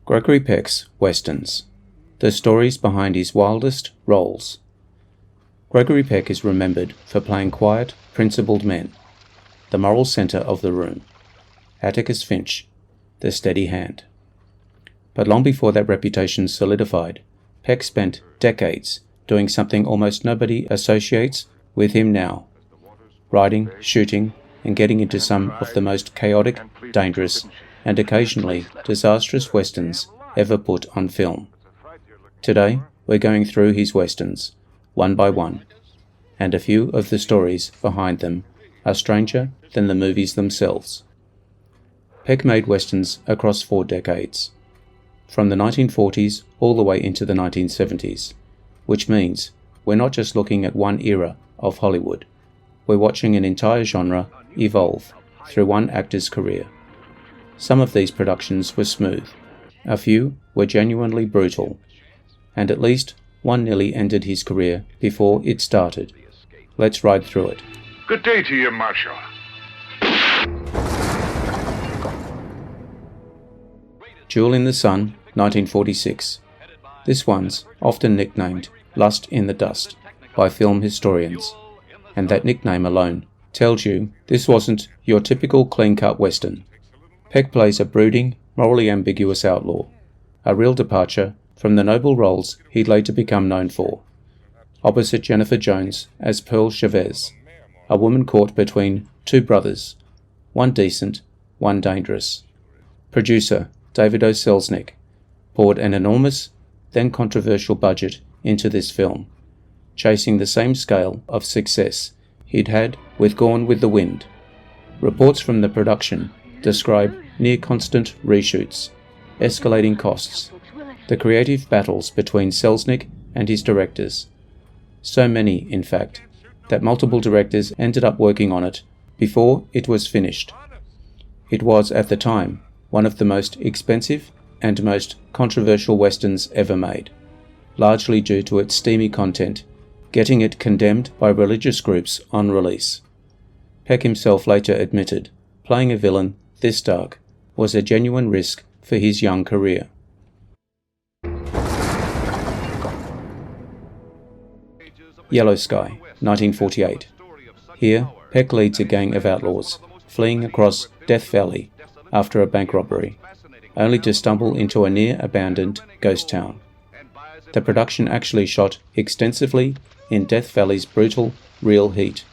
Gregory Peck's Westerns. The stories behind his wildest roles. Gregory Peck is remembered for playing quiet, principled men, the moral centre of the room, Atticus Finch, the steady hand. But long before that reputation solidified, Peck spent decades doing something almost nobody associates with him now: writing, shooting, and getting into some of the most chaotic, dangerous, and occasionally disastrous westerns ever put on film. Today, we're going through his westerns, one by one, and a few of the stories behind them are stranger than the movies themselves. Peck made westerns across 4 decades, from the 1940s all the way into the 1970s, which means we're not just looking at one era of Hollywood, we're watching an entire genre evolve through one actor's career. Some of these productions were smooth, a few were genuinely brutal, and at least one nearly ended his career before it started. Let's ride through it. Good day to you, Marshal. Duel in the Sun, 1946. This one's often nicknamed Lust in the Dust by film historians, and that nickname alone tells you this wasn't your typical clean-cut western. Peck plays a brooding, morally ambiguous outlaw, a real departure from the noble roles he'd later become known for, opposite Jennifer Jones as Pearl Chavez, a woman caught between 2 brothers, one decent, one dangerous. Producer David O. Selznick poured an enormous, then controversial budget into this film, chasing the same scale of success he'd had with Gone with the Wind. Reports from the production describe near-constant reshoots, escalating costs, the creative battles between Selznick and his directors. So many, in fact, that multiple directors ended up working on it before it was finished. It was, at the time, one of the most expensive and most controversial westerns ever made, largely due to its steamy content, getting it condemned by religious groups on release. Peck himself later admitted playing a villain this dark was a genuine risk for his young career. Yellow Sky, 1948. Here, Peck leads a gang of outlaws fleeing across Death Valley after a bank robbery, only to stumble into a near-abandoned ghost town. The production actually shot extensively in Death Valley's brutal, real heat.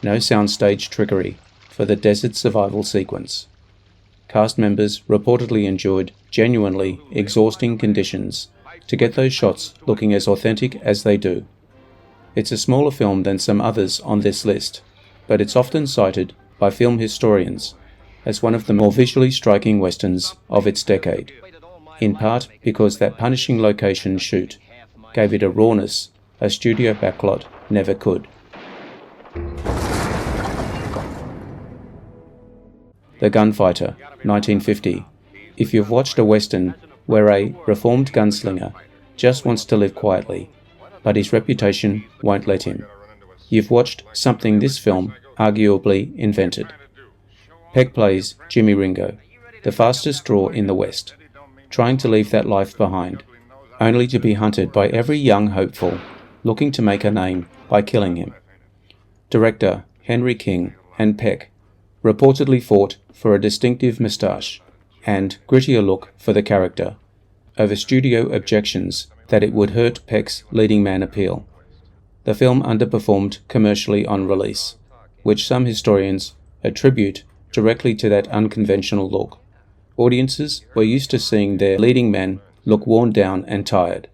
No soundstage trickery for the desert survival sequence. Cast members reportedly endured genuinely exhausting conditions to get those shots looking as authentic as they do. It's a smaller film than some others on this list, but it's often cited by film historians as one of the more visually striking westerns of its decade, in part because that punishing location shoot gave it a rawness a studio backlot never could. The Gunfighter, 1950. If you've watched a western where a reformed gunslinger just wants to live quietly, but his reputation won't let him, you've watched something this film arguably invented. Peck plays Jimmy Ringo, the fastest draw in the West, trying to leave that life behind, only to be hunted by every young hopeful looking to make a name by killing him. Director Henry King and Peck reportedly fought for a distinctive moustache and grittier look for the character, over studio objections that it would hurt Peck's leading man appeal. The film underperformed commercially on release, which some historians attribute directly to that unconventional look. Audiences were used to seeing their leading men look worn down and tired.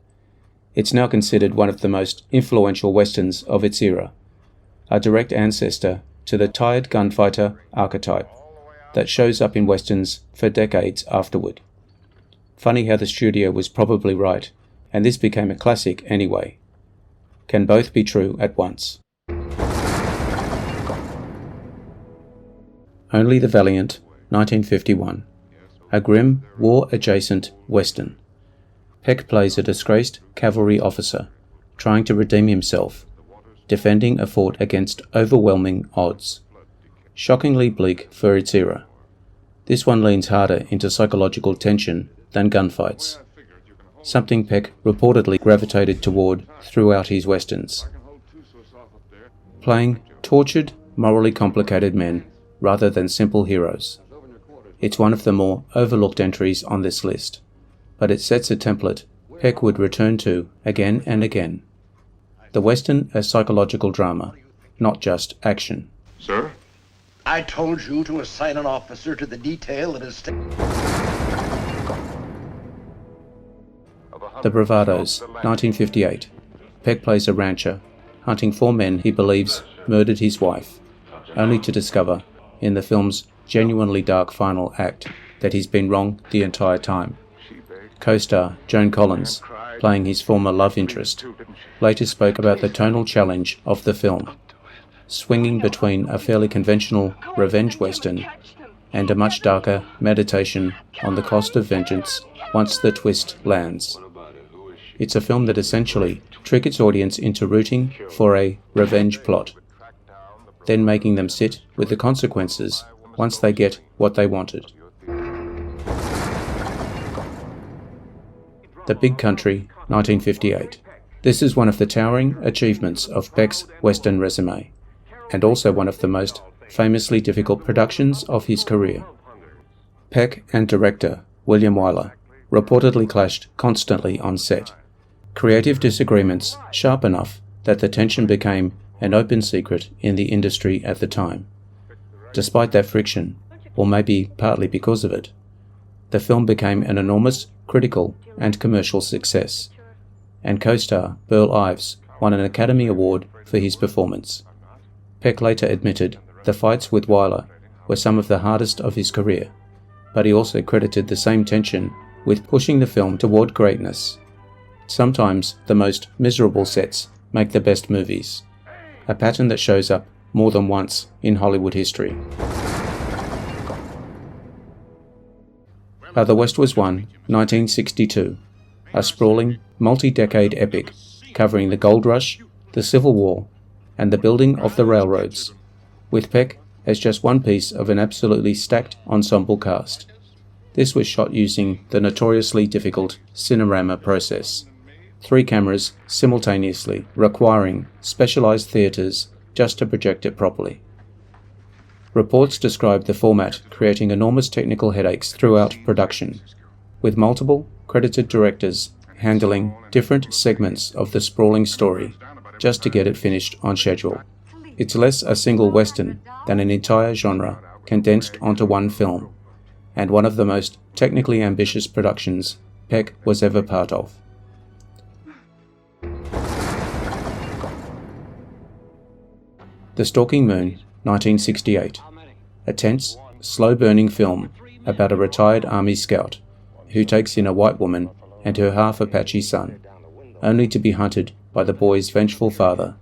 It's now considered one of the most influential westerns of its era, a direct ancestor to the tired gunfighter archetype that shows up in westerns for decades afterward. Funny how the studio was probably right, and this became a classic anyway. Can both be true at once. Only the Valiant, 1951. A grim, war-adjacent western. Peck plays a disgraced cavalry officer, trying to redeem himself, defending a fort against overwhelming odds. Shockingly bleak for its era. This one leans harder into psychological tension than gunfights, something Peck reportedly gravitated toward throughout his westerns. Playing tortured, morally complicated men rather than simple heroes. It's one of the more overlooked entries on this list, but it sets a template Peck would return to again and again. The Western as psychological drama, not just action. Sir? I told you to assign an officer to the detail that is... The Bravados, 1958. Peck plays a rancher, hunting 4 men he believes murdered his wife, only to discover, in the film's genuinely dark final act, that he's been wrong the entire time. Co-star Joan Collins, playing his former love interest, later spoke about the tonal challenge of the film, swinging between a fairly conventional revenge western and a much darker meditation on the cost of vengeance once the twist lands. It's a film that essentially tricks its audience into rooting for a revenge plot, then making them sit with the consequences once they get what they wanted. The Big Country, 1958. This is one of the towering achievements of Peck's Western resume, and also one of the most famously difficult productions of his career. Peck and director William Wyler reportedly clashed constantly on set, creative disagreements sharp enough that the tension became an open secret in the industry at the time. Despite that friction, or maybe partly because of it, the film became an enormous critical and commercial success, and co-star Burl Ives won an Academy Award for his performance. Peck later admitted the fights with Wyler were some of the hardest of his career, but he also credited the same tension with pushing the film toward greatness. Sometimes the most miserable sets make the best movies, a pattern that shows up more than once in Hollywood history. How the West Was Won, 1962, a sprawling, multi-decade epic covering the gold rush, the Civil War, and the building of the railroads, with Peck as just one piece of an absolutely stacked ensemble cast. This was shot using the notoriously difficult Cinerama process, 3 cameras simultaneously, requiring specialized theaters just to project it properly. Reports describe the format creating enormous technical headaches throughout production, with multiple credited directors handling different segments of the sprawling story just to get it finished on schedule. It's less a single western than an entire genre condensed onto one film, and one of the most technically ambitious productions Peck was ever part of. The Stalking Moon, 1968. A tense, slow-burning film about a retired Army scout who takes in a white woman and her half-Apache son, only to be hunted by the boy's vengeful father.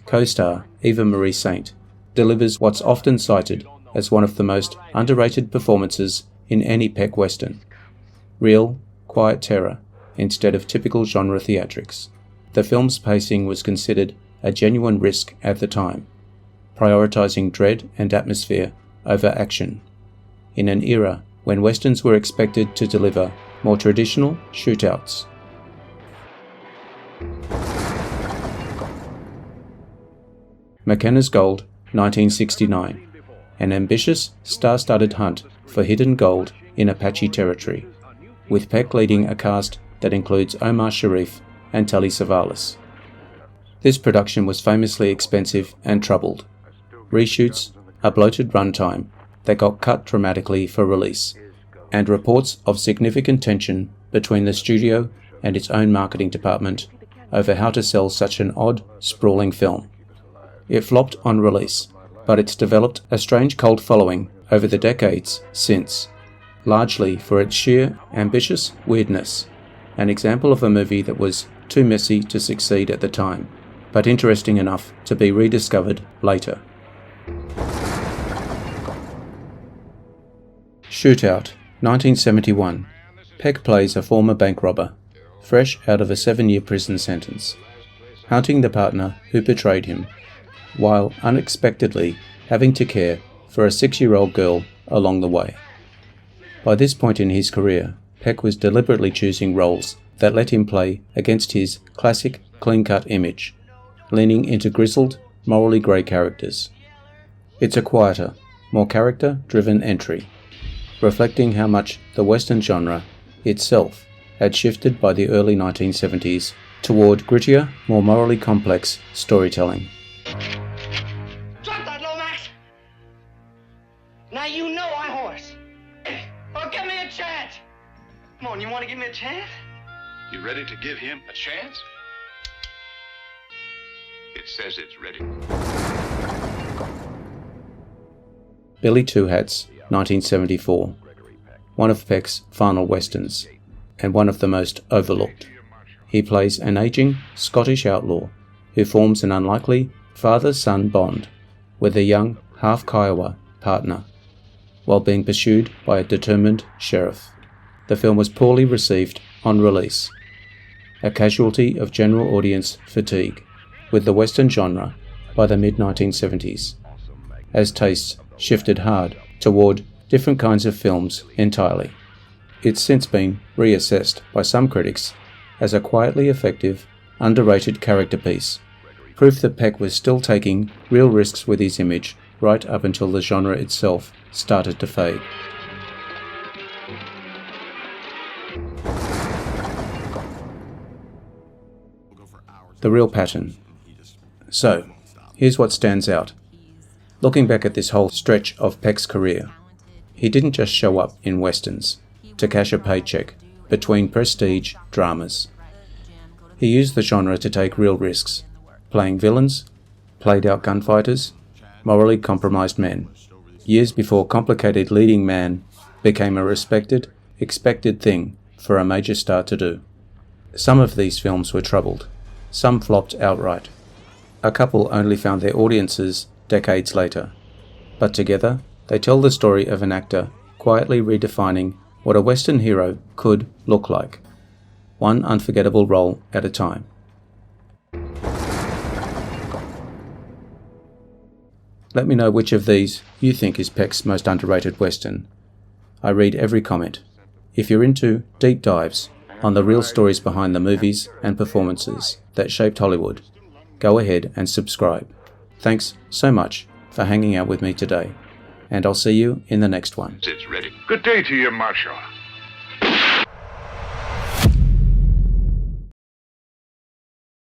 Co-star Eva Marie Saint delivers what's often cited as one of the most underrated performances in any Peck Western. Real, quiet terror instead of typical genre theatrics. The film's pacing was considered a genuine risk at the time, prioritizing dread and atmosphere over action, in an era when westerns were expected to deliver more traditional shootouts. McKenna's Gold, 1969. An ambitious, star-studded hunt for hidden gold in Apache territory, with Peck leading a cast that includes Omar Sharif and Telly Savalas. This production was famously expensive and troubled. Reshoots, a bloated runtime that got cut dramatically for release, and reports of significant tension between the studio and its own marketing department over how to sell such an odd, sprawling film. It flopped on release, but it's developed a strange cult following over the decades since, largely for its sheer, ambitious weirdness, an example of a movie that was too messy to succeed at the time, but interesting enough to be rediscovered later. Shootout, 1971. Peck plays a former bank robber, fresh out of a 7-year prison sentence, hunting the partner who betrayed him, while unexpectedly having to care for a 6-year-old girl along the way. By this point in his career, Peck was deliberately choosing roles that let him play against his classic clean-cut image, leaning into grizzled, morally grey characters. It's a quieter, more character-driven entry, reflecting how much the Western genre itself had shifted by the early 1970s toward grittier, more morally complex storytelling. Drop that, Lomax! Now you know I'm horse. Or give me a chance! Come on, you want to give me a chance? You ready to give him a chance? It says it's ready. Billy Two Hats, 1974. One of Peck's final westerns, and one of the most overlooked. He plays an aging Scottish outlaw who forms an unlikely father-son bond with a young half-Kiowa partner, while being pursued by a determined sheriff. The film was poorly received on release, a casualty of general audience fatigue with the Western genre by the mid-1970s, as tastes shifted hard toward different kinds of films entirely. It's since been reassessed by some critics as a quietly effective, underrated character piece, proof that Peck was still taking real risks with his image right up until the genre itself started to fade. The real pattern. So, here's what stands out. Looking back at this whole stretch of Peck's career, he didn't just show up in westerns to cash a paycheck between prestige dramas. He used the genre to take real risks, playing villains, played-out gunfighters, morally compromised men, years before complicated leading man became a respected, expected thing for a major star to do. Some of these films were troubled, some flopped outright. A couple only found their audiences decades later, but together they tell the story of an actor quietly redefining what a Western hero could look like, one unforgettable role at a time. Let me know which of these you think is Peck's most underrated Western. I read every comment. If you're into deep dives on the real stories behind the movies and performances that shaped Hollywood, go ahead and subscribe. Thanks so much for hanging out with me today, and I'll see you in the next one. It's ready. Good day to you, Marshal.